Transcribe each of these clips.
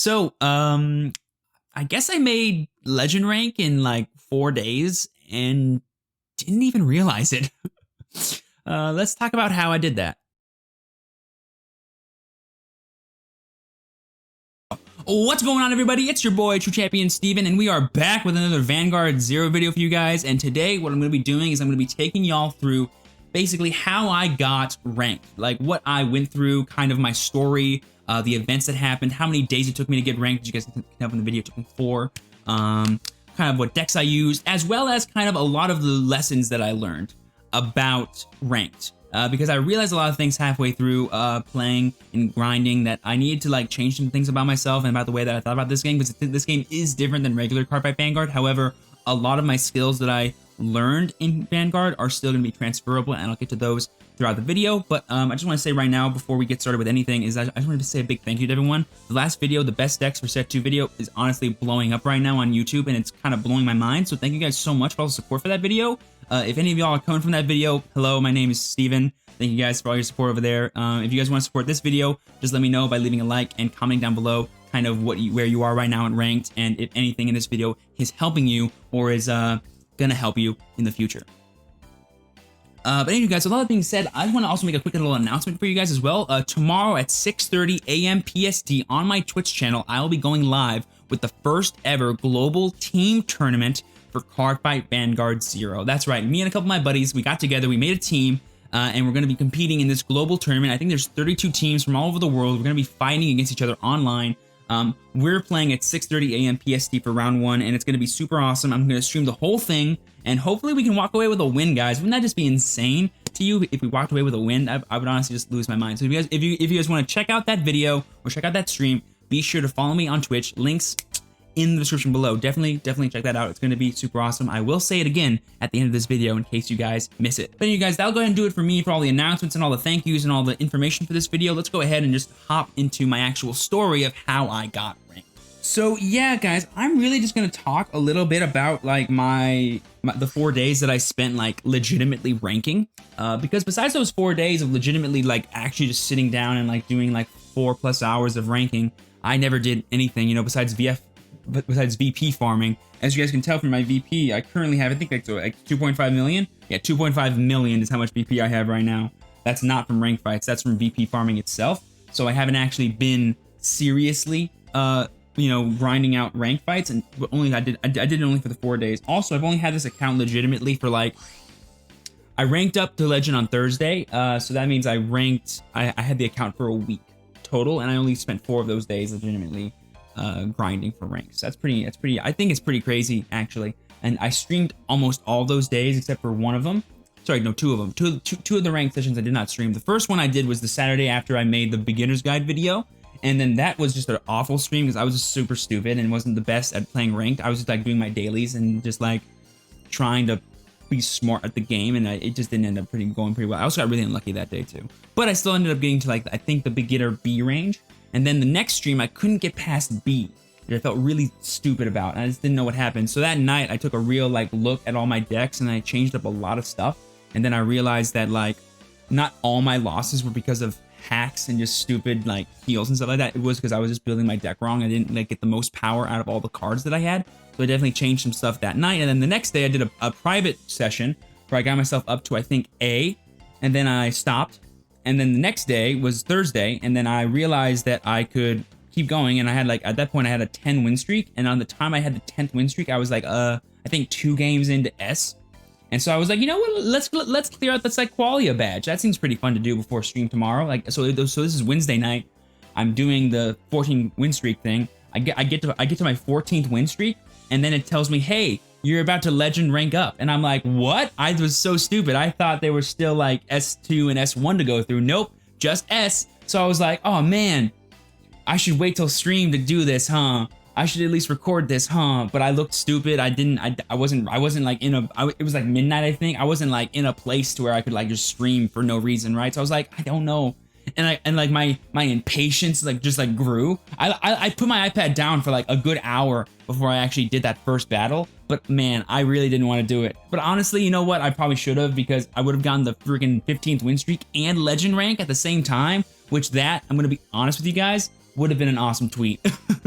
I guess I made legend rank in like 4 days and didn't even realize it. Let's talk about how I did that. What's going on, everybody? It's your boy TrueChampionSteven, and we are back with another Vanguard Zero video for you guys. And today what I'm going to be doing is I'm going to be taking y'all through basically how I got ranked, like what I went through, kind of my story, the events that happened, how many days it took me to get ranked. As you guys can have in the video, it took me 4. Kind of what decks I used, as well as kind of a lot of the lessons that I learned about ranked. Because I realized a lot of things halfway through playing and grinding that I needed to like change some things about myself and about the way that I thought about this game, because this game is different than regular Cardfight Vanguard. However, a lot of my skills that I learned in Vanguard are still going to be transferable, and I'll get to those throughout the video. But I just want to say right now, before we get started with anything, is I just wanted to say a big thank you to everyone. The last video, the best decks for set 2 video, is honestly blowing up right now on YouTube, and it's kind of blowing my mind. So thank you guys so much for all the support for that video. If any of y'all are coming from that video, hello, my name is Steven. Thank you guys for all your support over there. If you guys want to support this video, just let me know by leaving a like and commenting down below kind of where you are right now in ranked, and if anything in this video is helping you or is gonna help you in the future. But anyway, guys, so a lot of being said, I want to also make a quick little announcement for you guys as well. Tomorrow at 6:30 a.m. PST on my Twitch channel, I will be going live with the first ever global team tournament for Cardfight Vanguard Zero. That's right, me and a couple of my buddies, we got together, we made a team, and we're going to be competing in this global tournament. I think there's 32 teams from all over the world. We're going to be fighting against each other online. We're playing at 6:30 a.m. PST for round 1, and it's going to be super awesome. I'm going to stream the whole thing, and hopefully we can walk away with a win, guys. Wouldn't that just be insane to you if we walked away with a win? I would honestly just lose my mind. So if you guys want to check out that video or check out that stream, be sure to follow me on Twitch. Links in the description below. Definitely check that out. It's going to be super awesome. I will say it again at the end of this video in case you guys miss it. But you guys, that'll go ahead and do it for me for all the announcements and all the thank yous and all the information for this video. Let's go ahead and just hop into my actual story of how I got ranked. So yeah, guys, I'm really just going to talk a little bit about like the 4 days that I spent like legitimately ranking, because besides those 4 days of legitimately like actually just sitting down and like doing like 4+ hours of ranking, I never did anything, you know, besides VP farming. As you guys can tell from my VP, I currently have, I think like 2.5 million. Yeah, 2.5 million is how much VP I have right now. That's not from rank fights, that's from VP farming itself. So I haven't actually been seriously, you know, grinding out rank fights, and I did it only for the 4 days. Also, I've only had this account legitimately for like, I ranked up to legend on Thursday, so that means I had the account for a week total, and I only spent 4 of those days legitimately grinding for ranks. That's pretty, I think it's pretty crazy actually. And I streamed almost all those days except for one of them. Sorry, no, 2 of them. Two of the ranked sessions I did not stream. The first one I did was the Saturday after I made the beginner's guide video. And then that was just an awful stream because I was just super stupid and wasn't the best at playing ranked. I was just like doing my dailies and just like trying to be smart at the game, and it just didn't end up going pretty well. I also got really unlucky that day too. But I still ended up getting to like, I think the beginner B range. And then the next stream, I couldn't get past B, which I felt really stupid about. And I just didn't know what happened. So that night, I took a real like look at all my decks, and I changed up a lot of stuff. And then I realized that like not all my losses were because of hacks and just stupid like heals and stuff like that. It was because I was just building my deck wrong. I didn't like get the most power out of all the cards that I had. So I definitely changed some stuff that night. And then the next day, I did a private session where I got myself up to I think A, and then I stopped. And then the next day was Thursday, and then I realized that I could keep going, and I had like, at that point I had a 10 win streak, and on the time I had the 10th win streak, I was like, I think 2 games into S. And so I was like, you know what, let's clear out this like Qualia badge. That seems pretty fun to do before stream tomorrow. Like, so this is Wednesday night. I'm doing the 14 win streak thing. I get to my 14th win streak, and then it tells me, hey, you're about to legend rank up. And I'm like, what? I was so stupid. I thought there were still like S2 and S1 to go through. Nope, just S. So I was like, oh man, I should wait till stream to do this, huh? I should at least record this, huh? But I looked stupid. I wasn't like it was like midnight, I think. I wasn't like in a place to where I could like just stream for no reason, right? So I was like, I don't know. And like my impatience like just like grew. I put my iPad down for like a good hour before I actually did that first battle. But man, I really didn't want to do it. But honestly, you know what? I probably should have, because I would have gotten the freaking 15th win streak and legend rank at the same time. Which I'm gonna be honest with you guys, would have been an awesome tweet.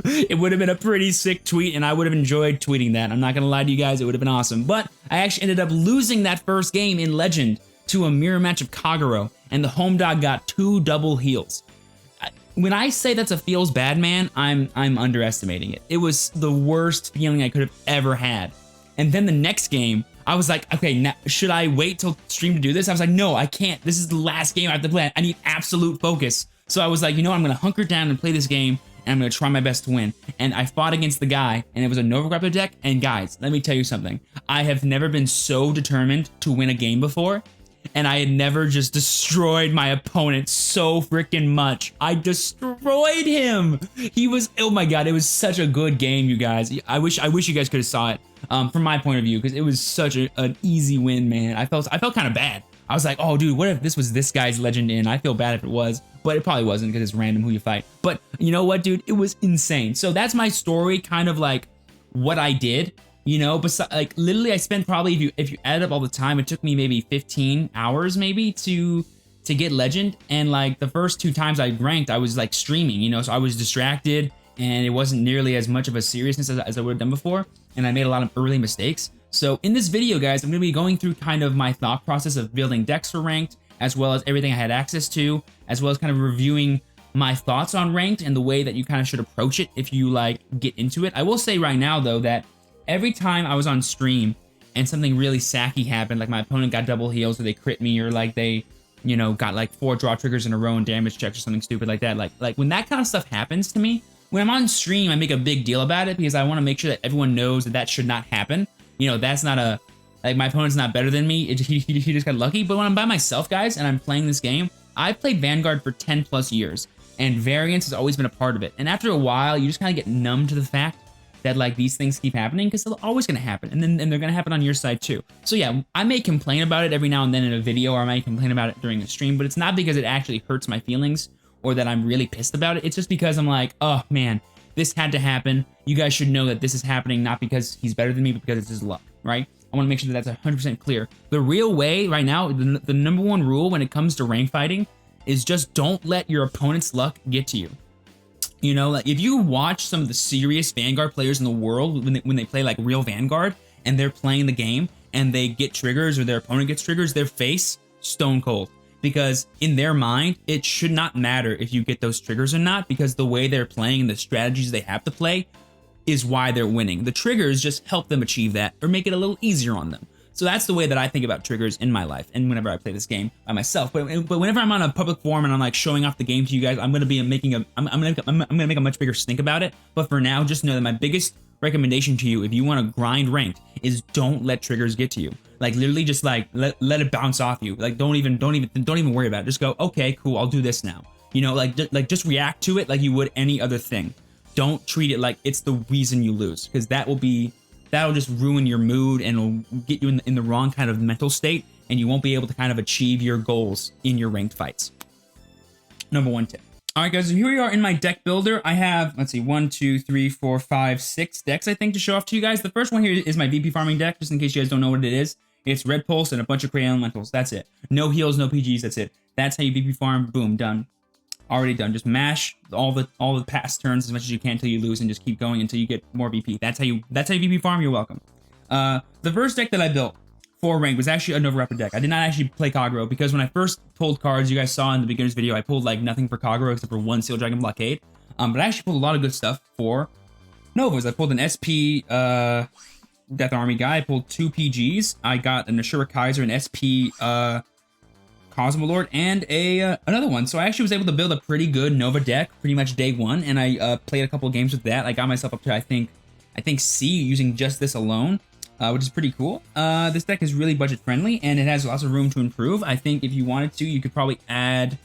It would have been a pretty sick tweet, and I would have enjoyed tweeting that. I'm not gonna lie to you guys, it would have been awesome. But I actually ended up losing that first game in Legend to a mirror match of Kagero, and the home dog got 2 double heals. When I say that's a feels bad, man, I'm underestimating it. It was the worst feeling I could have ever had. And then the next game, I was like, okay, now, should I wait till stream to do this? I was like, no, I can't. This is the last game I have to play. I need absolute focus. So I was like, you know what? I'm going to hunker down and play this game, and I'm going to try my best to win. And I fought against the guy, and it was a Nova Grappler deck. And guys, let me tell you something. I have never been so determined to win a game before, and I had never just destroyed my opponent so freaking much. I destroyed him. He was, oh my god, it was such a good game, you guys. I wish you guys could have saw it from my point of view, because it was such an easy win, man. I felt kind of bad. I was like, oh, dude, what if this was this guy's Legend in? I feel bad if it was, but it probably wasn't because it's random who you fight. But you know what, dude? It was insane. So that's my story, kind of like what I did, you know. But like literally, I spent probably, if you add up all the time, it took me maybe 15 hours maybe to get Legend. And like the first 2 times I ranked, I was like streaming, you know, so I was distracted, and it wasn't nearly as much of a seriousness as I would have done before. And I made a lot of early mistakes. So in this video, guys, I'm going to be going through kind of my thought process of building decks for ranked, as well as everything I had access to, as well as kind of reviewing my thoughts on ranked and the way that you kind of should approach it if you like get into it. I will say right now, though, that every time I was on stream and something really sacky happened, like my opponent got double heals, or they crit me, or like they, you know, got like 4 draw triggers in a row and damage checks or something stupid like that. Like when that kind of stuff happens to me, when I'm on stream, I make a big deal about it because I want to make sure that everyone knows that that should not happen. You know, that's not a, like, my opponent's not better than me. He just got lucky. But when I'm by myself, guys, and I'm playing this game, I've played Vanguard for 10 plus years, and variance has always been a part of it. And after a while, you just kind of get numb to the fact that like these things keep happening, because they're always going to happen, and they're going to happen on your side too. So yeah, I may complain about it every now and then in a video, or I might complain about it during a stream, but it's not because it actually hurts my feelings or that I'm really pissed about it. It's just because I'm like, oh man, this had to happen. You guys should know that this is happening not because he's better than me, but because it's his luck, right? I want to make sure that that's 100% clear. The real way right now, the number 1 rule when it comes to rank fighting is just don't let your opponent's luck get to you. You know, like if you watch some of the serious Vanguard players in the world when they play like real Vanguard and they're playing the game and they get triggers, or their opponent gets triggers, their face stone cold. Because in their mind, it should not matter if you get those triggers or not, because the way they're playing and the strategies they have to play is why they're winning. The triggers just help them achieve that, or make it a little easier on them. So that's the way that I think about triggers in my life, and whenever I play this game by myself. But whenever I'm on a public forum and I'm like showing off the game to you guys, I'm gonna be making a I'm gonna make a much bigger stink about it. But for now, just know that my biggest recommendation to you, if you want to grind ranked, is don't let triggers get to you. Like literally just like let it bounce off you. Like don't even worry about it. Just go, okay, cool, I'll do this now. You know, like just react to it like you would any other thing. Don't treat it like it's the reason you lose, because that'll just ruin your mood and it'll get you in the wrong kind of mental state, and you won't be able to kind of achieve your goals in your ranked fights. Number 1 tip. All right, guys, so here we are in my deck builder. I have, let's see, 1, 2, 3, 4, 5, 6 decks, I think, to show off to you guys. The first one here is my VP farming deck, just in case you guys don't know what it is. It's Red Pulse and a bunch of Crayon Elementals. That's it. No heals, no PGs, that's it. That's how you VP farm. Boom, done. Already done. Just mash all the past turns as much as you can until you lose, and just keep going until you get more VP. That's how you VP farm. You're welcome. The first deck that I built for rank was actually a Nova Raptor deck. I did not actually play Kagero, because when I first pulled cards, you guys saw in the beginner's video, I pulled like nothing for Kagero except for 1 Seal Dragon Blockade. But I actually pulled a lot of good stuff for Novas. I pulled an SP Death Army guy. I pulled 2 PGs. I got an Ashura Kaiser, an SP Cosmolord, and another one. So I actually was able to build a pretty good Nova deck pretty much day 1, and I played a couple of games with that. I got myself up to I think C using just this alone, which is pretty cool. This deck is really budget friendly, and it has lots of room to improve. I think if you wanted to, you could probably add,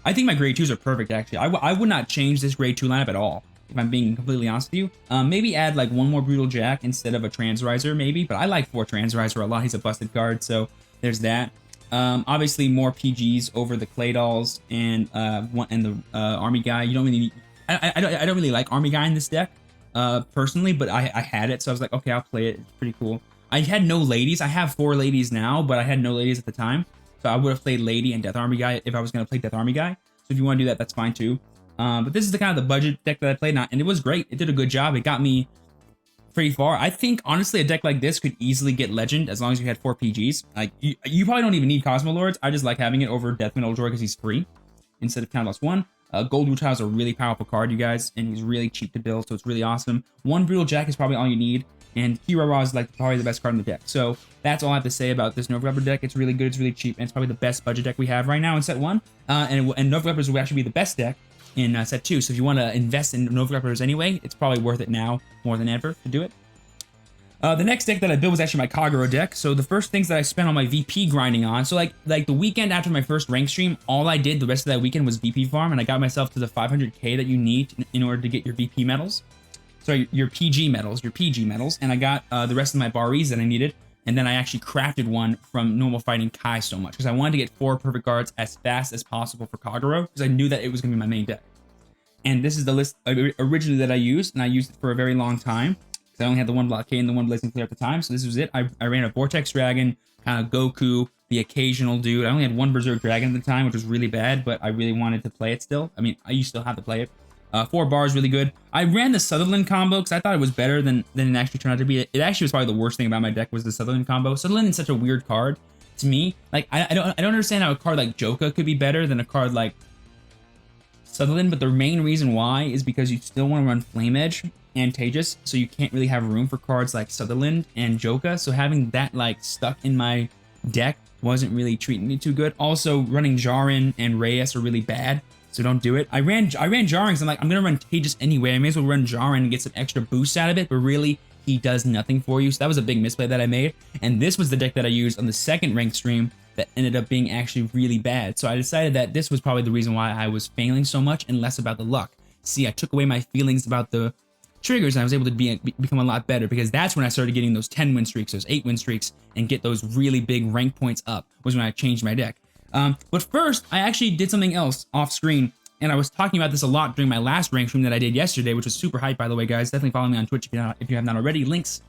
I think my grade 2s are perfect actually. I would not change this grade 2 lineup at all, if I'm being completely honest with you. Maybe add like 1 more Brutal Jack instead of a Transriser maybe, but I like 4 Transriser a lot. He's a busted card, so there's that. Obviously more PGs over the Clay Dolls and the Army Guy. You don't really need, I don't really like Army Guy in this deck personally, but I had it, so I was like, okay, I'll play it. It's pretty cool. I had no ladies. I have 4 ladies now, but I had no ladies at the time, so I would have played Lady and Death Army Guy if I was going to play Death Army Guy. So if you want to do that, that's fine too. But this is the kind of the budget deck that I played, and it was great. It did a good job. It got me pretty far. I think honestly a deck like this could easily get legend as long as you had 4 PGs. Like you probably don't even need Cosmo Lords. I just like having it over Death Metal Joy because he's free instead of Counterblast 1. Gold Utah is a really powerful card, you guys, and he's really cheap to build, so it's really awesome. 1 Brutal Jack is probably all you need, and Hero Raw is like probably the best card in the deck. So that's all I have to say about this Nova Grubber deck. It's really good, it's really cheap, and it's probably the best budget deck we have right now in set 1. And Nova Grubbers will actually be the best deck in set 2. So if you want to invest in Nova Grubbers anyway, it's probably worth it now more than ever to do it. The next deck that I built was actually my Kagero deck. So the first things that I spent on my VP grinding on, so like the weekend after my first rank stream, all I did the rest of that weekend was VP farm, and I got myself to the 500k that you need in order to get your VP medals. Sorry, your PG medals, and I got the rest of my Baris that I needed, and then I actually crafted one from normal fighting Kai so much, because I wanted to get 4 perfect guards as fast as possible for Kagero, because I knew that it was going to be my main deck. And this is the list originally that I used, and I used it for a very long time. I only had the 1 blockade and the 1 blazing clear at the time, so this was it. I ran a Vortex Dragon, kind of Goku, the occasional dude. I only had 1 Berserk Dragon at the time, which was really bad, but I really wanted to play it still. I mean, I used to have to play it. 4 bars, really good. I ran the Sutherland combo because I thought it was better than it actually turned out to be. It actually was probably the worst thing about my deck was the Sutherland combo. Sutherland is such a weird card to me. Like I don't understand how a card like Joka could be better than a card like Sutherland, but the main reason why is because you still want to run Flame Edge and Tejas, so you can't really have room for cards like Sutherland and Joka, so having that like stuck in my deck wasn't really treating me too good. Also, running Jaren and Reyes are really bad, so don't do it. I ran Jaren because I'm like, I'm gonna run Tejas anyway, I may as well run Jaren and get some extra boost out of it, but really, he does nothing for you, so that was a big misplay that I made, and this was the deck that I used on the second ranked stream that ended up being actually really bad, so I decided that this was probably the reason why I was failing so much and less about the luck. See, I took away my feelings about the triggers, and I was able to become a lot better, because that's when I started getting those 10 win streaks, those 8 win streaks, and get those really big rank points up, was when I changed my deck. But first, I actually did something else off screen, and I was talking about this a lot during my last rank stream that I did yesterday, which was super hype, by the way, guys. Definitely follow me on Twitch if you have not already. Links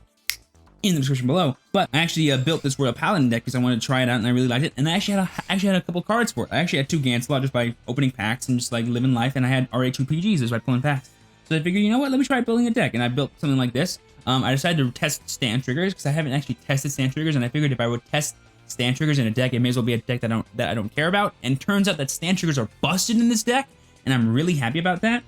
in the description below. But I actually built this Royal Paladin deck because I wanted to try it out, and I really liked it, and I actually had a couple cards for it. I actually had 2 Gancelot just by opening packs and just like living life, and I had already 2 PGs just by pulling packs. So I figured, you know what, let me try building a deck, and I built something like this. I decided to test stand triggers because I haven't actually tested stand triggers, and I figured if I would test stand triggers in a deck, it may as well be a deck that I don't care about. And turns out that stand triggers are busted in this deck, and I'm really happy about that.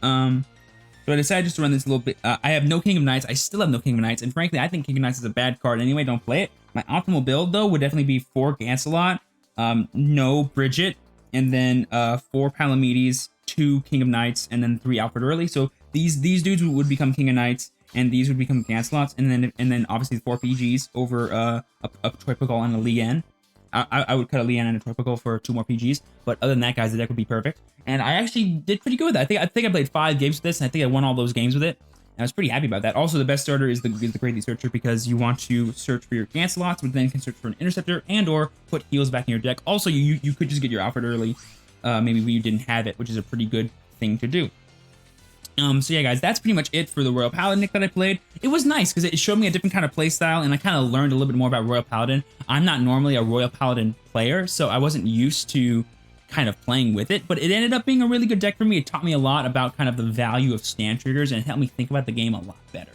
So I decided just to run this a little bit. I have no King of Knights. I still have no King of Knights, and frankly, I think King of Knights is a bad card anyway. Don't play it. My optimal build though would definitely be 4 Gancelot, no Bridget, and then 4 Palamedes, 2 King of Knights, and then 3 Alfred Early. So these dudes would become King of Knights, and these would become Gancelots, and then obviously 4 PGs over a Tropical and a Lian. I would cut a Lian and a Tropical for 2 more PGs, but other than that, guys, the deck would be perfect. And I actually did pretty good with that. I think I played 5 games with this, and I think I won all those games with it. And I was pretty happy about that. Also, the best starter is the Greatly Searcher, because you want to search for your Gancelots, but then can search for an Interceptor and or put heals back in your deck. Also, you could just get your Alfred Early, maybe when you didn't have it, which is a pretty good thing to do. So yeah, guys, that's pretty much it for the Royal Paladin deck that I played. It was nice because it showed me a different kind of play style, and I kind of learned a little bit more about Royal Paladin. I'm not normally a Royal Paladin player, so I wasn't used to kind of playing with it, but it ended up being a really good deck for me. It taught me a lot about kind of the value of stand triggers, and it helped me think about the game a lot better.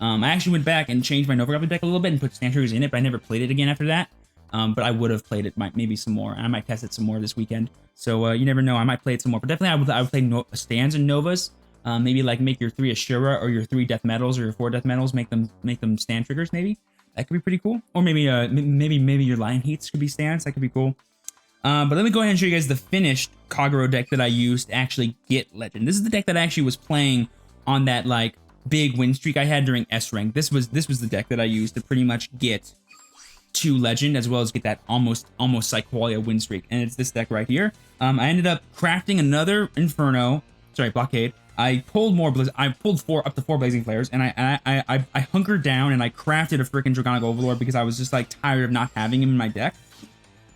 I actually went back and changed my Nova Grubber deck a little bit and put stand triggers in it, but I never played it again after that. But I would have played it maybe some more, and I might test it some more this weekend. So you never know, I might play it some more, but definitely I would play stands and Novas. Maybe like make your 3 Ashura or your 3 Death Metals or your 4 Death Metals, make them stand triggers. Maybe that could be pretty cool. Or maybe maybe your Lion Heats could be stands. That could be cool. But let me go ahead and show you guys the finished Kagero deck that I used to actually get Legend. This is the deck that I actually was playing on that like big win streak I had during S rank. This was the deck that I used to pretty much get to Legend, as well as get that almost Psycholia win streak. And it's this deck right here. I ended up crafting another Inferno, sorry, Blockade. I pulled more I pulled up to 4 Blazing Flares, and I hunkered down and I crafted a freaking Dragonic Overlord because I was just like tired of not having him in my deck.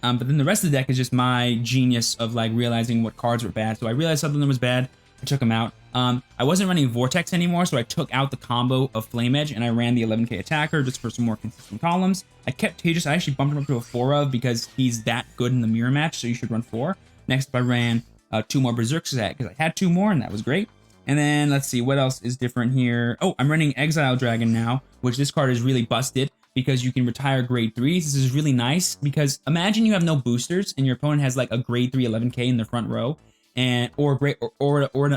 But then the rest of the deck is just my genius of like realizing what cards were bad. So I realized something was bad, I took them out. I wasn't running Vortex anymore, so I took out the combo of Flame Edge and I ran the 11k attacker just for some more consistent columns. I kept Tejas. I actually bumped him up to a 4 of because he's that good in the mirror match, so you should run 4. Next, I ran 2 more Berserk set because I had 2 more and that was great. And then let's see what else is different here. Oh, I'm running Exile Dragon now, which this card is really busted because you can retire grade 3s. This is really nice because imagine you have no boosters and your opponent has like a grade 3 11k in the front row, and or an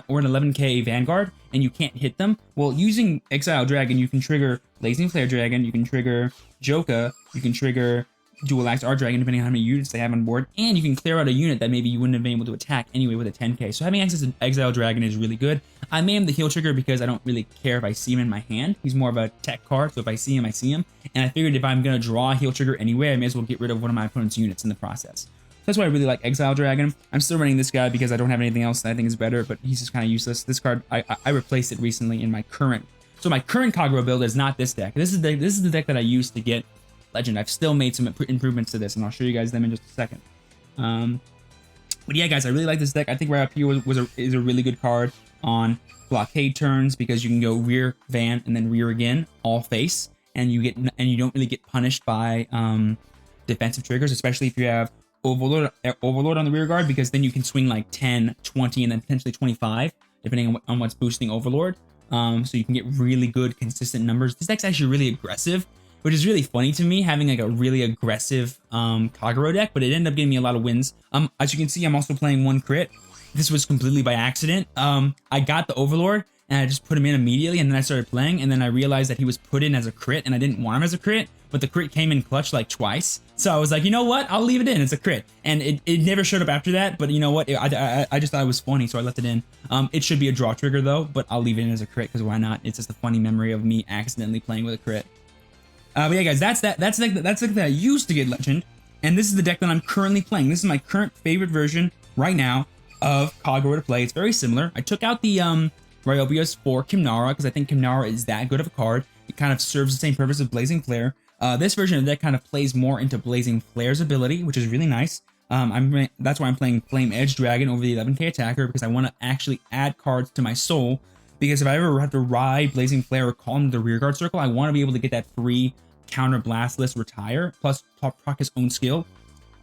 11k Vanguard, and you can't hit them. Well, using Exile Dragon, you can trigger Blazing Flare Dragon, you can trigger Joka, you can trigger Dual Axe Art Dragon, depending on how many units they have on board, and you can clear out a unit that maybe you wouldn't have been able to attack anyway with a 10k. So having access to Exile Dragon is really good. I made him the heal trigger because I don't really care if I see him in my hand. He's more of a tech card, so if I see him, I see him. And I figured if I'm going to draw a heal trigger anyway, I may as well get rid of one of my opponent's units in the process. So that's why I really like Exile Dragon. I'm still running this guy because I don't have anything else that I think is better, but he's just kind of useless. This card, I replaced it recently in my current. So my current Kagura build is not this deck. This is the deck that I used to get Legend. I've still made some improvements to this, and I'll show you guys them in just a second. But yeah, guys, I really like this deck. I think right up here is a really good card on blockade turns because you can go rear van and then rear again, all face, and you don't really get punished by defensive triggers, especially if you have Overlord on the rear guard, because then you can swing like 10, 20, and then potentially 25, depending on what's boosting Overlord. So you can get really good consistent numbers. This deck's actually really aggressive, which is really funny to me, having like a really aggressive Kagura deck, but it ended up getting me a lot of wins. As you can see, I'm also playing 1 crit. This was completely by accident. I got the Overlord and I just put him in immediately, and then I started playing, and then I realized that he was put in as a crit and I didn't want him as a crit, but the crit came in clutch like twice. So I was like, you know what? I'll leave it in. It's a crit. And it never showed up after that, but you know what? I just thought it was funny, so I left it in. It should be a draw trigger though, but I'll leave it in as a crit because why not? It's just a funny memory of me accidentally playing with a crit. But yeah, guys, that's the deck that I used to get Legend, and this is the deck that I'm currently playing. This is my current favorite version right now of Kagura to play. It's very similar. I took out the Ryobios for Kimnara because I think Kimnara is that good of a card. It kind of serves the same purpose as Blazing Flare. This version of the deck kind of plays more into Blazing Flare's ability, which is really nice. That's why I'm playing Flame Edge Dragon over the 11k attacker, because I want to actually add cards to my soul. Because if I ever have to ride Blazing Flare or call him the rear guard circle, I want to be able to get that free counter blast list retire, plus proc his own skill,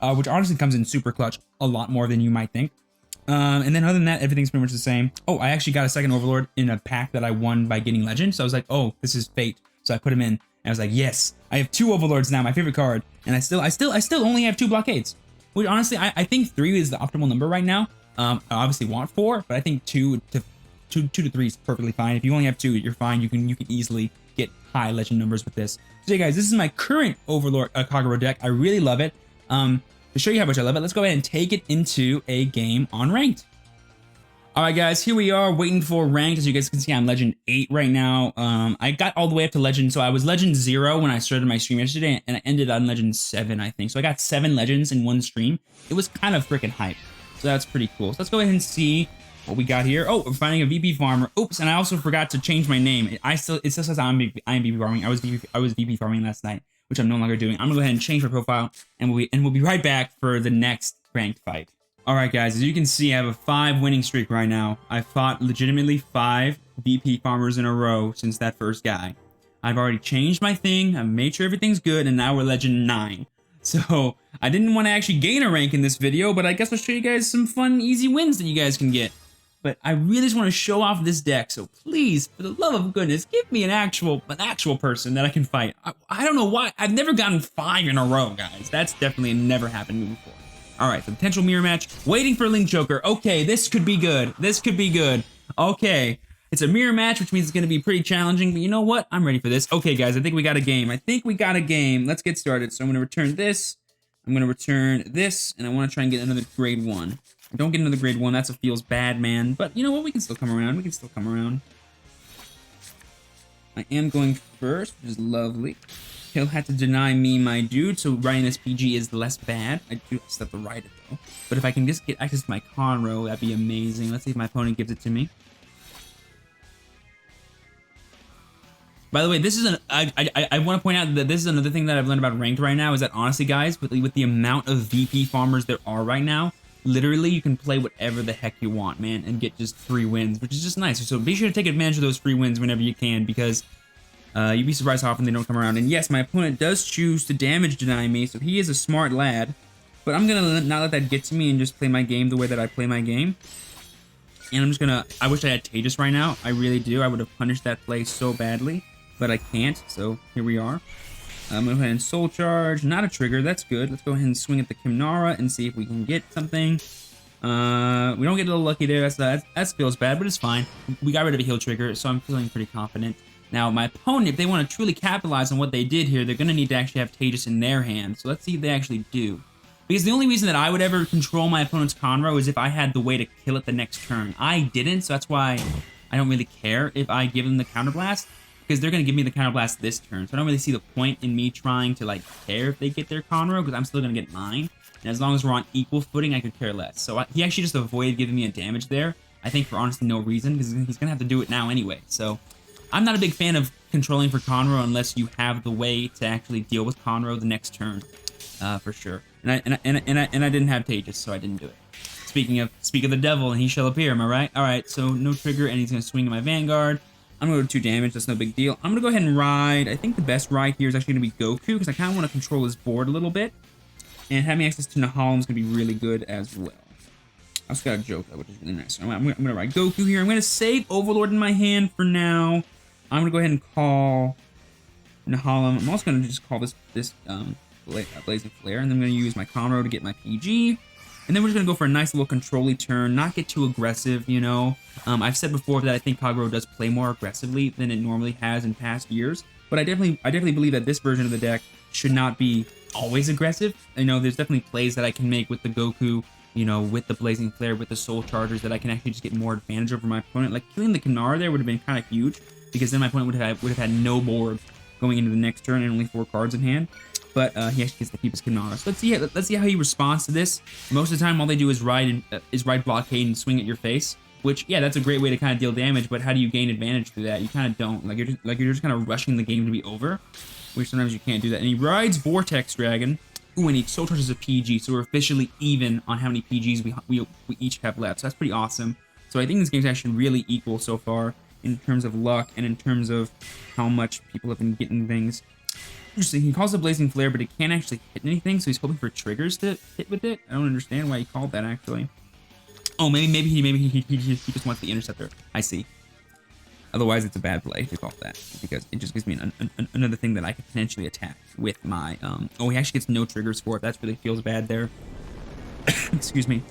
which honestly comes in super clutch a lot more than you might think. And then other than that, everything's pretty much the same. Oh, I actually got a second Overlord in a pack that I won by getting Legend. So I was like, oh, this is fate. So I put him in, and I was like, yes, I have 2 Overlords now, my favorite card, and I still only have 2 blockades. Which honestly, I think 3 is the optimal number right now. I obviously want 4, but I think 2 to 3 is perfectly fine. If you only have 2, you're fine. You can easily get high Legend numbers with this. So yeah, guys, this is my current Overlord Kagura deck. I really love it. To show you how much I love it, let's go ahead and take it into a game on Ranked. Alright guys, here we are waiting for Ranked. As you guys can see, I'm Legend 8 right now. I got all the way up to Legend, so I was Legend 0 when I started my stream yesterday, and I ended on Legend 7, I think. So I got 7 Legends in one stream. It was kind of freaking hype. So that's pretty cool. So let's go ahead and see what we got here. Oh, we're finding a VP farmer. Oops, and I also forgot to change my name. It still says I'm VP farming. I was VP farming last night, which I'm no longer doing. I'm gonna go ahead and change my profile, and we'll be right back for the next ranked fight. All right, guys, as you can see, I have a 5 winning streak right now. I fought legitimately 5 VP farmers in a row since that first guy. I've already changed my thing. I've made sure everything's good, and now we're Legend 9. So I didn't want to actually gain a rank in this video, but I guess I'll show you guys some fun, easy wins that you guys can get. But I really just want to show off this deck, so please, for the love of goodness, give me an actual person that I can fight. I don't know why. I've never gotten 5 in a row, guys. That's definitely never happened to me before. All right, so potential mirror match. Waiting for Link Joker. Okay, this could be good. This could be good. Okay, it's a mirror match, which means it's going to be pretty challenging, but you know what? I'm ready for this. Okay, guys, I think we got a game. Let's get started. So I'm going to return this. I'm going to return this, and I want to try and get another grade 1. Don't get another grade 1. That's what feels bad, man. But you know what? We can still come around. I am going first, which is lovely. He'll have to deny me my dude, so writing this PG is less bad. I do still have to write it, though. But if I can just get access to my Conroe, that'd be amazing. Let's see if my opponent gives it to me. By the way, this is I want to point out that this is another thing that I've learned about Ranked right now, is that honestly, guys, with the amount of VP farmers there are right now, literally, you can play whatever the heck you want, man, and get just free wins, which is just nice. So be sure to take advantage of those free wins whenever you can, because you'd be surprised how often they don't come around. And yes, my opponent does choose to damage deny me, so he is a smart lad. But I'm gonna not let that get to me and just play my game the way that I play my game. And I'm just gonna, I wish I had Tejas right now. I really do. I would have punished that play so badly, but I can't. So here we are. I'm gonna go ahead and Soul Charge. Not a trigger. That's good. Let's go ahead and swing at the Kimnara and see if we can get something. We don't get a little lucky there. That feels bad, but it's fine. We got rid of a heal trigger, so I'm feeling pretty confident. Now, my opponent, if they want to truly capitalize on what they did here, they're gonna need to actually have Tejas in their hand. So let's see if they actually do. Because the only reason that I would ever control my opponent's Conroe is if I had the way to kill it the next turn. I didn't, so that's why I don't really care if I give them the counterblast, because they're going to give me the counterblast this turn. So I don't really see the point in me trying to, like, care if they get their Conroe, because I'm still going to get mine. And as long as we're on equal footing, I could care less. So he actually just avoided giving me a damage there, I think for honestly no reason, because he's going to have to do it now anyway. So I'm not a big fan of controlling for Conroe unless you have the way to actually deal with Conroe the next turn, for sure. And I didn't have Tejas, so I didn't do it. Speak of the devil, and he shall appear. Am I right? All right. So no trigger, and he's gonna swing at my Vanguard. I'm gonna go to 2 damage. That's no big deal. I'm gonna go ahead and ride. I think the best ride here is actually gonna be Goku, because I kind of want to control his board a little bit, and having access to Nahalim is gonna be really good as well. I also got a Joka, which is really nice. So I'm gonna ride Goku here. I'm gonna save Overlord in my hand for now. I'm gonna go ahead and call Nahalim. I'm also gonna just call this Blazing Flare, and then I'm going to use my Conroe to get my PG, and then we're just going to go for a nice little control-y turn, not get too aggressive, you know. I've said before that I think Kagero does play more aggressively than it normally has in past years, but I definitely believe that this version of the deck should not be always aggressive. You know, there's definitely plays that I can make with the Goku, you know, with the Blazing Flare, with the Soul Chargers, that I can actually just get more advantage over my opponent. Like, killing the Kinara there would have been kind of huge, because then my opponent would have had no board going into the next turn and only 4 cards in hand. But he actually gets to keep his Kinara. So let's see how he responds to this. Most of the time, all they do is ride blockade and swing at your face. Which, yeah, that's a great way to kind of deal damage. But how do you gain advantage through that? You kind of don't. Like you're just kind of rushing the game to be over, which sometimes you can't do that. And he rides Vortex Dragon. Ooh, and he Soul Charges a PG. So we're officially even on how many PGs we each have left. So that's pretty awesome. So I think this game's actually really equal so far in terms of luck and in terms of how much people have been getting things. Interesting. He calls it Blazing Flare, but it can't actually hit anything, so he's hoping for triggers to hit with it. I don't understand why he called that, actually. Oh, maybe he just wants the Interceptor. I see. Otherwise, it's a bad play to call that, because it just gives me another thing that I could potentially attack with my... Oh, he actually gets no triggers for it. That really feels bad there. Excuse me.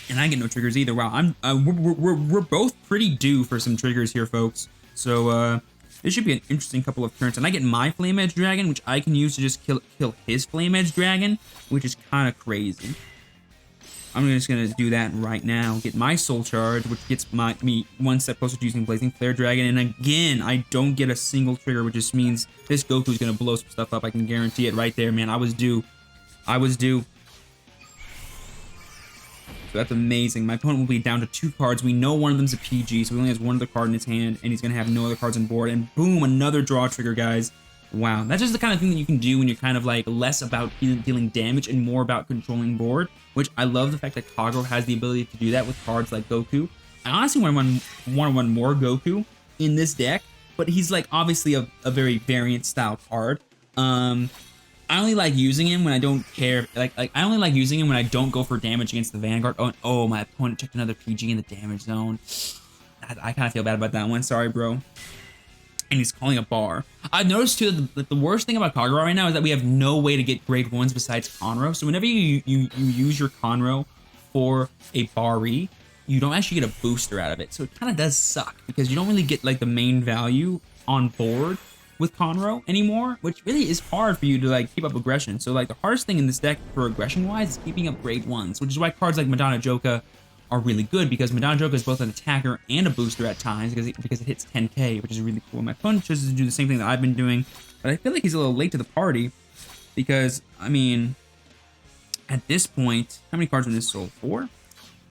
And I get no triggers either. Wow, we're both pretty due for some triggers here, folks. So, this should be an interesting couple of turns. And I get my Flame Edge Dragon, which I can use to just kill his Flame Edge Dragon, which is kind of crazy. I'm just going to do that right now. Get my Soul Charge, which gets me one step closer to using Blazing Flare Dragon. And again, I don't get a single trigger, which just means this Goku is going to blow some stuff up. I can guarantee it right there, man. I was due. So that's amazing. My opponent will be down to 2 cards. We know one of them's a PG, so he only has one other card in his hand, and he's going to have no other cards on board. And boom, another draw trigger, guys. Wow. That's just the kind of thing that you can do when you're kind of like less about dealing damage and more about controlling board, which I love the fact that Kagero has the ability to do that with cards like Goku. I honestly want to run more Goku in this deck, but he's like obviously a very variant style card. I only like using him when I don't care. Like I only like using him when I don't go for damage against the Vanguard. Oh, my opponent checked another PG in the damage zone. I kind of feel bad about that one. Sorry, bro. And he's calling a bar. I've noticed too that the worst thing about Kagero right now is that we have no way to get grade 1s besides Conroe. So whenever you use your Conroe for a bar-y, you don't actually get a booster out of it. So it kind of does suck because you don't really get like the main value on board with Conroe anymore, which really is hard for you to like keep up aggression. So like the hardest thing in this deck for aggression wise is keeping up grade 1s, which is why cards like Madonna Joka are really good, because Madonna Joka is both an attacker and a booster at times because it hits 10k, which is really cool. My opponent chooses to do the same thing that I've been doing, but I feel like he's a little late to the party because, I mean, at this point, how many cards in this sold? 4? So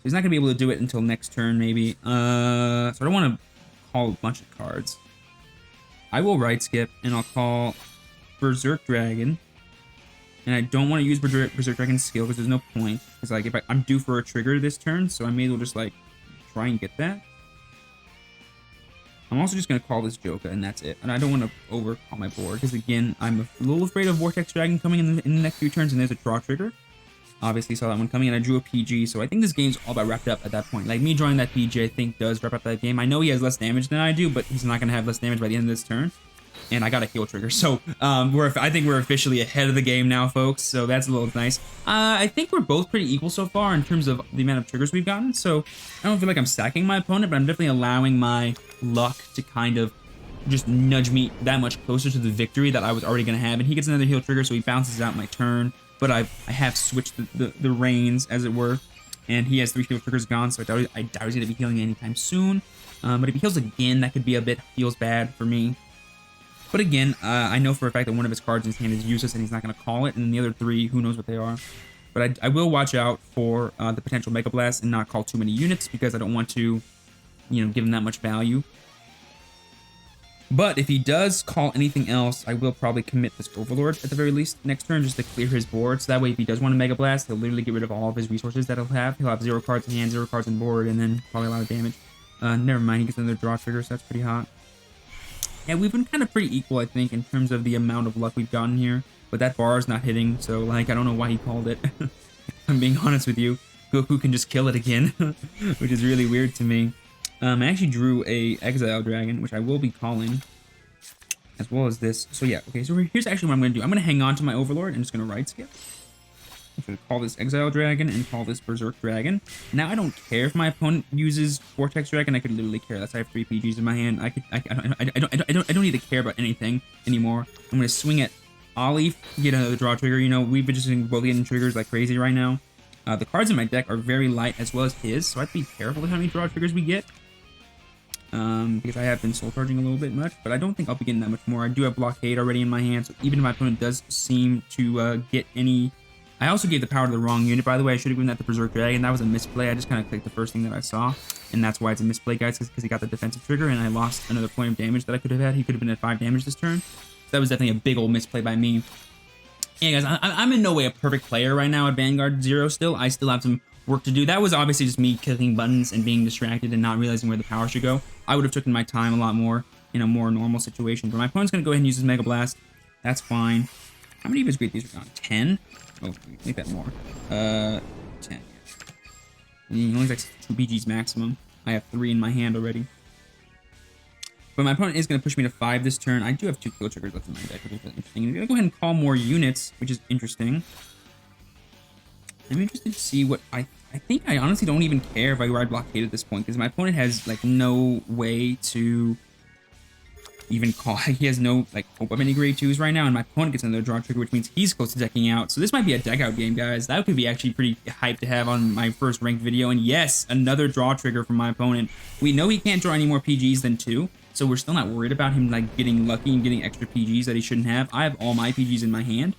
he's not gonna be able to do it until next turn, maybe. So I don't want to call a bunch of cards. I will right skip, and I'll call Berserk Dragon. And I don't want to use Berserk Dragon's skill because there's no point. Because like if I'm due for a trigger this turn, so I may as well just like try and get that. I'm also just gonna call this Joka, and that's it. And I don't want to overcall my board because again, I'm a little afraid of Vortex Dragon coming in the next few turns, and there's a draw trigger. Obviously saw that one coming, and I drew a PG, so I think this game's all about wrapped up at that point. Like, me drawing that PG, I think, does wrap up that game. I know he has less damage than I do, but he's not going to have less damage by the end of this turn. And I got a heal trigger, so I think we're officially ahead of the game now, folks, so that's a little nice. I think we're both pretty equal so far in terms of the amount of triggers we've gotten, so I don't feel like I'm sacking my opponent, but I'm definitely allowing my luck to kind of just nudge me that much closer to the victory that I was already going to have. And he gets another heal trigger, so he bounces out my turn, but I have switched the reins, as it were, and he has 3 heal triggers gone, so I doubt he's going to be healing anytime soon. But if he heals again, that could be a bit feels bad for me. But again, I know for a fact that one of his cards in his hand is useless and he's not going to call it, and the other 3, who knows what they are. But I will watch out for the potential Mega Blast and not call too many units, because I don't want to, give him that much value. But if he does call anything else, I will probably commit this Overlord at the very least next turn, just to clear his board. So that way, if he does want to Mega Blast, he'll literally get rid of all of his resources that he'll have. He'll have 0 cards in hand, 0 cards on board, and then probably a lot of damage. Never mind, he gets another draw trigger, so that's pretty hot. Yeah, we've been kind of pretty equal, I think, in terms of the amount of luck we've gotten here. But that bar is not hitting, so, like, I don't know why he called it. If I'm being honest with you. Goku can just kill it again, which is really weird to me. I actually drew a Exile Dragon, which I will be calling, as well as this. So, yeah, okay, so here's actually what I'm going to do. I'm going to hang on to my Overlord. I'm just going to right skip. I'm going to call this Exile Dragon and call this Berserk Dragon. Now, I don't care if my opponent uses Vortex Dragon. I could literally care less. I have 3 PGs in my hand. I don't need to care about anything anymore. I'm going to swing at Ollie, get another draw trigger. We've been just both getting triggers like crazy right now. The cards in my deck are very light, as well as his, so I have to be careful with how many draw triggers we get. Because I have been soul charging a little bit much, but I don't think I'll be getting that much more. I do have Blockade already in my hand, so even if my opponent does seem to get any... I also gave the power to the wrong unit, by the way. I should have given that to Berserk Dragon. That was a misplay. I just kind of clicked the first thing that I saw, and that's why it's a misplay, guys, because he got the defensive trigger, and I lost another point of damage that I could have had. He could have been at 5 damage this turn. So that was definitely a big old misplay by me. Yeah, guys, I'm in no way a perfect player right now at Vanguard Zero still. I still have some work to do. That was obviously just me clicking buttons and being distracted and not realizing where the power should go. I would have taken my time a lot more in a more normal situation, but my opponent's going to go ahead and use his Mega Blast. That's fine. How many of his great these are gone? 10? Oh, make that more. 10. He only takes 2 BGs maximum. I have 3 in my hand already. But my opponent is going to push me to 5 this turn. I do have 2 kill triggers left in my deck, which is really interesting. I'm going to go ahead and call more units, which is interesting. I'm interested to see what I think I honestly don't even care if I ride Blockade at this point, because my opponent has, like, no way to even call. He has no, like, hope of any grade 2s right now, and my opponent gets another draw trigger, which means he's close to decking out. So this might be a deck out game, guys. That could be actually pretty hyped to have on my first ranked video. And yes, another draw trigger from my opponent. We know he can't draw any more PGs than 2, so we're still not worried about him, like, getting lucky and getting extra PGs that he shouldn't have. I have all my PGs in my hand,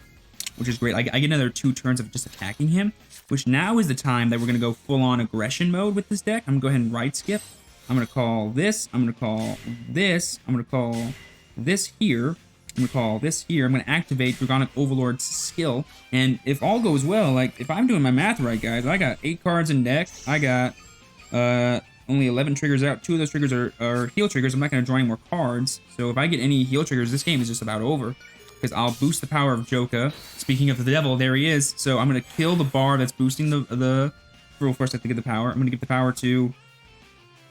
which is great. I get another 2 turns of just attacking him, which now is the time that we're going to go full-on aggression mode with this deck. I'm going to go ahead and right skip. I'm going to call this. I'm going to call this. I'm going to call this here. I'm going to call this here. I'm going to activate Dragonic Overlord's skill. And if all goes well, like, if I'm doing my math right, guys, I got 8 cards in deck. I got only 11 triggers out. 2 of those triggers are heal triggers. I'm not going to draw any more cards. So if I get any heal triggers, this game is just about over, because I'll boost the power of Joka. Speaking of the devil, there he is. So I'm going to kill the bar that's boosting the... Well, first I have to get the power. I'm going to give the power to...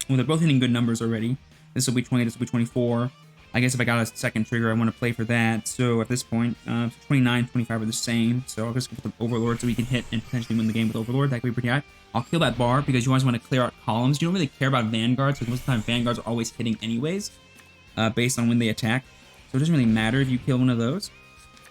Well, they're both hitting good numbers already. This will be 20, this will be 24. I guess if I got a second trigger, I want to play for that. So at this point, 29, 25 are the same. So I'll just give the Overlord so we can hit and potentially win the game with Overlord. That could be pretty high. I'll kill that bar because you always want to clear out columns. You don't really care about Vanguards, because most of the time Vanguards are always hitting anyways, based on when they attack. So it doesn't really matter if you kill one of those.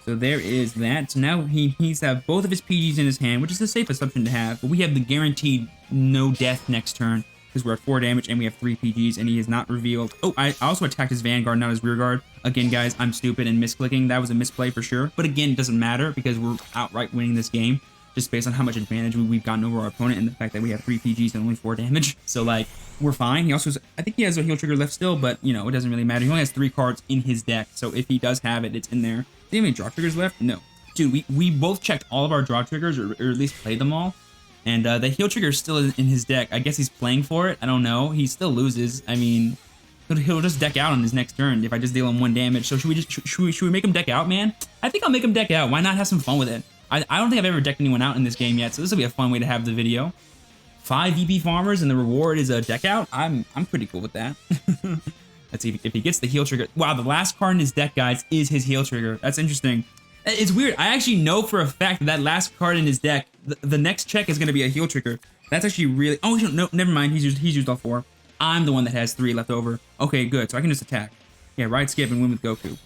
So there is that. So now he's have both of his PGs in his hand, which is a safe assumption to have. But we have the guaranteed no death next turn, because we're at 4 damage and we have 3 PGs, and he is not revealed. Oh, I also attacked his Vanguard, not his rear guard. Again, guys, I'm stupid and misclicking. That was a misplay for sure. But again, it doesn't matter because we're outright winning this game, just based on how much advantage we've gotten over our opponent and the fact that we have 3 PGs and only 4 damage. So, like, we're fine. He also has, I think he has a heal trigger left still, but, you know, it doesn't really matter. He only has 3 cards in his deck, so if he does have it, it's in there. Do you have any draw triggers left? No. Dude, we both checked all of our draw triggers, or at least played them all. And the heal trigger is still in his deck. I guess he's playing for it. I don't know. He still loses. I mean, he'll just deck out on his next turn if I just deal him 1 damage. So should we make him deck out, man? I think I'll make him deck out. Why not have some fun with it? I don't think I've ever decked anyone out in this game yet, so this will be a fun way to have the video. 5 VP farmers and the reward is a deck out. I'm pretty cool with that. Let's see if he gets the heal trigger. Wow, the last card in his deck, guys, is his heal trigger. That's interesting. It's weird. I actually know for a fact that that last card in his deck, the next check is going to be a heal trigger. That's actually really... Oh, no, never mind. He's used all 4. I'm the one that has 3 left over. Okay, good. So I can just attack. Yeah, ride skip and win with Goku.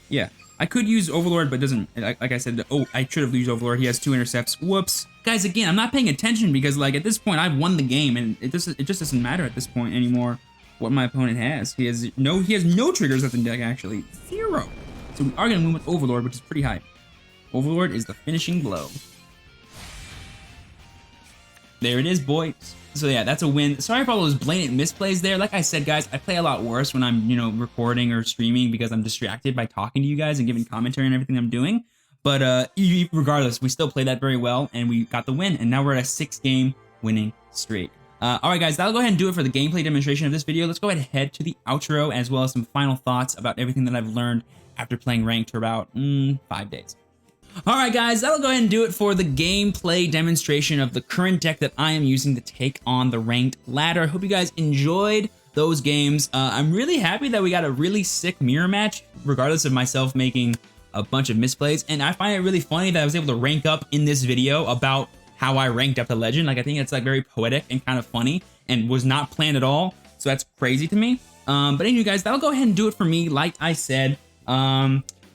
Yeah. I could use Overlord, but it doesn't... Like I said, oh, I should have used Overlord. He has 2 intercepts. Whoops. Guys, again, I'm not paying attention because, like, at this point, I've won the game, and it just doesn't matter at this point anymore what my opponent has. He has no triggers left in deck, actually. 0. So we are going to win with Overlord, which is pretty high. Overlord is the finishing blow. There it is, boys. So yeah, that's a win. Sorry for all those blatant misplays there. Like I said, guys, I play a lot worse when I'm, you know, recording or streaming because I'm distracted by talking to you guys and giving commentary on everything I'm doing. But regardless, we still play that very well, and we got the win. And now we're at a 6-game winning streak. All right, guys, that'll go ahead and do it for the gameplay demonstration of this video. Let's go ahead and head to the outro, as well as some final thoughts about everything that I've learned after playing ranked for about 5 days. All right, guys, that'll go ahead and do it for the gameplay demonstration of the current deck that I am using to take on the ranked ladder. I hope you guys enjoyed those games. I'm really happy that we got a really sick mirror match, regardless of myself making a bunch of misplays. And I find it really funny that I was able to rank up in this video about how I ranked up to legend. Like, I think it's like very poetic and kind of funny and was not planned at all. So that's crazy to me. But anyway, guys, that'll go ahead and do it for me. Like I said,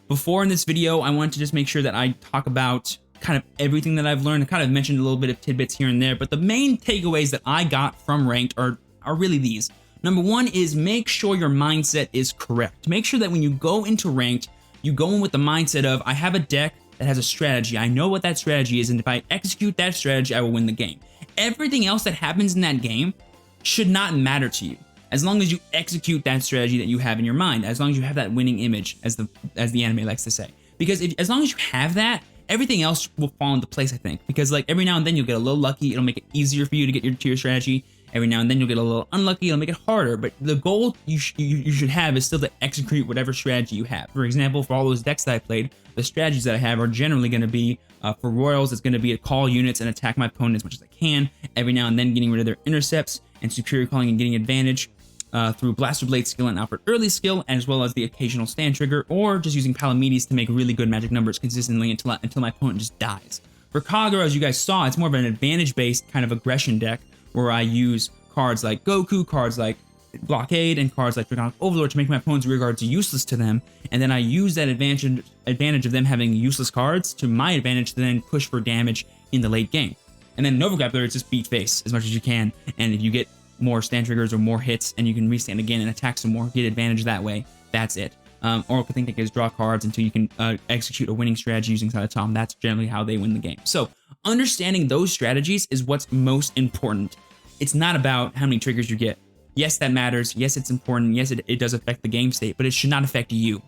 before in this video, I wanted to just make sure that I talk about kind of everything that I've learned. I kind of mentioned a little bit of tidbits here and there, but the main takeaways that I got from ranked are really these. Number 1 is make sure your mindset is correct. Make sure that when you go into ranked, you go in with the mindset of, I have a deck that has a strategy. I know what that strategy is, and if I execute that strategy, I will win the game. Everything else that happens in that game should not matter to you, as long as you execute that strategy that you have in your mind, as long as you have that winning image, as the anime likes to say. Because as long as you have that, everything else will fall into place, I think. Because like every now and then you'll get a little lucky, it'll make it easier for you to get to your strategy. Every now and then you'll get a little unlucky, it'll make it harder. But the goal you should have is still to execute whatever strategy you have. For example, for all those decks that I played, the strategies that I have are generally going to be, for Royals, it's going to be to call units and attack my opponent as much as I can. Every now and then getting rid of their intercepts and superior calling and getting advantage. Through Blaster Blade skill and Alfred Early skill, as well as the occasional stand trigger, or just using Palamedes to make really good magic numbers consistently until my opponent just dies. For Kagura, as you guys saw, it's more of an advantage-based kind of aggression deck, where I use cards like Goku, cards like Blockade, and cards like Draconic Overlord to make my opponent's rear guards useless to them, and then I use that advantage of them having useless cards to my advantage to then push for damage in the late game. And then Nova Grappler, it's just beat face as much as you can, and if you get more stand triggers or more hits, and you can restand again and attack some more, get advantage that way. That's it. Oracle Think Tank is draw cards until you can execute a winning strategy using Side of Tom. That's generally how they win the game. So understanding those strategies is what's most important. It's not about how many triggers you get. Yes, that matters. Yes, it's important. Yes, it does affect the game state, but it should not affect you.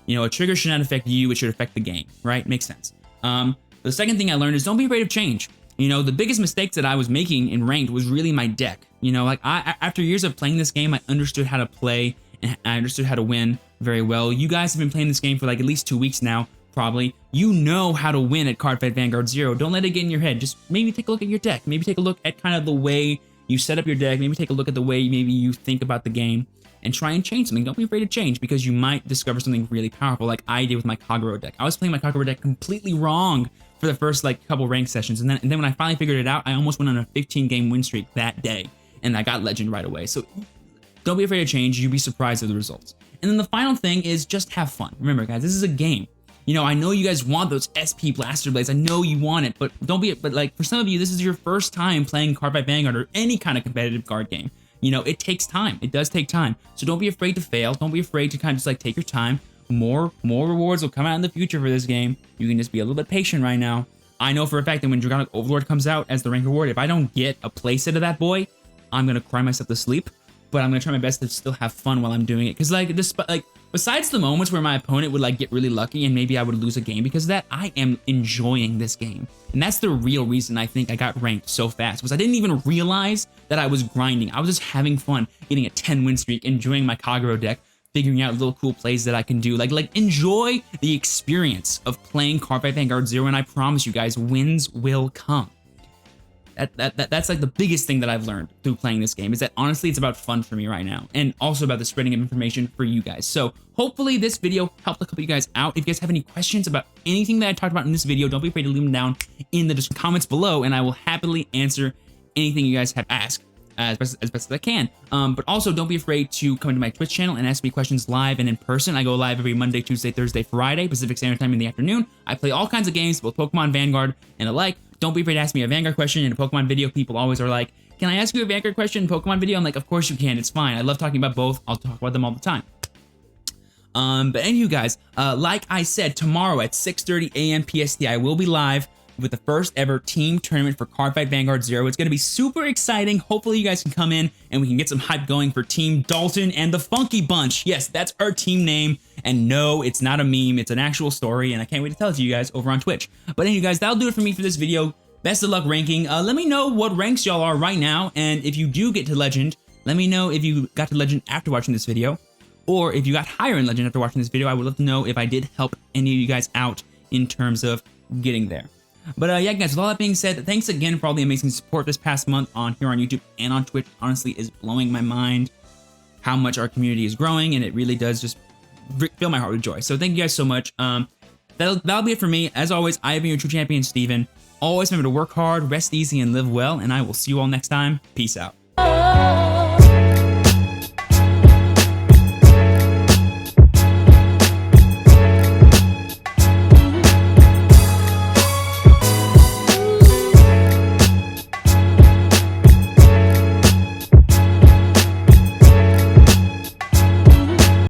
You know, a trigger should not affect you. It should affect the game, right? Makes sense. The second thing I learned is don't be afraid of change. You know, the biggest mistakes that I was making in ranked was really my deck. You know, like after years of playing this game, I understood how to play and I understood how to win very well. You guys have been playing this game for like at least 2 weeks now, probably. You know how to win at Cardfight Vanguard Zero. Don't let it get in your head. Just maybe take a look at your deck. Maybe take a look at kind of the way you set up your deck. Maybe take a look at the way maybe you think about the game and try and change something. Don't be afraid to change because you might discover something really powerful like I did with my Kagura deck. I was playing my Kagura deck completely wrong for the first like couple ranked sessions, and then when I finally figured it out, I almost went on a 15-game win streak that day, and I got legend right away. So don't be afraid to change. You'll be surprised at the results. And then the final thing is just have fun. Remember, guys, this is a game. You know, I know you guys want those SP Blaster Blades. I know you want it, but but like for some of you, this is your first time playing Cardfight Vanguard or any kind of competitive card game. You know, it takes time. It does take time. So don't be afraid to fail. Don't be afraid to kind of just like take your time. More rewards will come out in the future for this game. You can just be a little bit patient right now. I know for a fact that when Draconic Overlord comes out as the rank reward, if I don't get a playset of that boy, I'm gonna cry myself to sleep. But I'm gonna try my best to still have fun while I'm doing it. Cause like besides the moments where my opponent would like get really lucky and maybe I would lose a game because of that, I am enjoying this game. And that's the real reason I think I got ranked so fast, was I didn't even realize that I was grinding. I was just having fun, getting a 10 win streak, enjoying my Kagura deck, figuring out little cool plays that I can do. Like enjoy the experience of playing Cardfight Vanguard Zero, and I promise you guys, wins will come. That's like the biggest thing that I've learned through playing this game, is that honestly it's about fun for me right now, and also about the spreading of information for you guys. So hopefully this video helped a couple of you guys out. If you guys have any questions about anything that I talked about in this video, don't be afraid to leave them down in the comments below, and I will happily answer anything you guys have asked as best as I can. But also don't be afraid to come into my Twitch channel and ask me questions live and in person. I go live every Monday, Tuesday, Thursday, Friday, Pacific Standard Time in the afternoon. I play all kinds of games, both Pokemon, Vanguard, and alike. Don't be afraid to ask me a Vanguard question in a Pokemon video. People always are like, can I ask you a Vanguard question in a Pokemon video? I'm like, of course you can. It's fine. I love talking about both. I'll talk about them all the time. But anywho, guys, like I said, tomorrow at 6:30 a.m. PST, I will be live with the first ever team tournament for Cardfight Vanguard Zero. It's going to be super exciting. Hopefully you guys can come in and we can get some hype going for Team Dalton and the Funky Bunch. Yes, that's our team name. And no, it's not a meme. It's an actual story, and I can't wait to tell it to you guys over on Twitch. But anyway, guys, that'll do it for me for this video. Best of luck ranking. Let me know what ranks y'all are right now, and if you do get to Legend, let me know if you got to Legend after watching this video, or if you got higher in Legend after watching this video. I would love to know if I did help any of you guys out in terms of getting there. But yeah, guys, with all that being said, thanks again for all the amazing support this past month here on YouTube and on Twitch. Honestly, is blowing my mind how much our community is growing, and it really does just fill my heart with joy. So thank you guys so much. That'll be it for me. As always, I have been your true champion, Steven. Always remember to work hard, rest easy, and live well, and I will see you all next time. Peace out.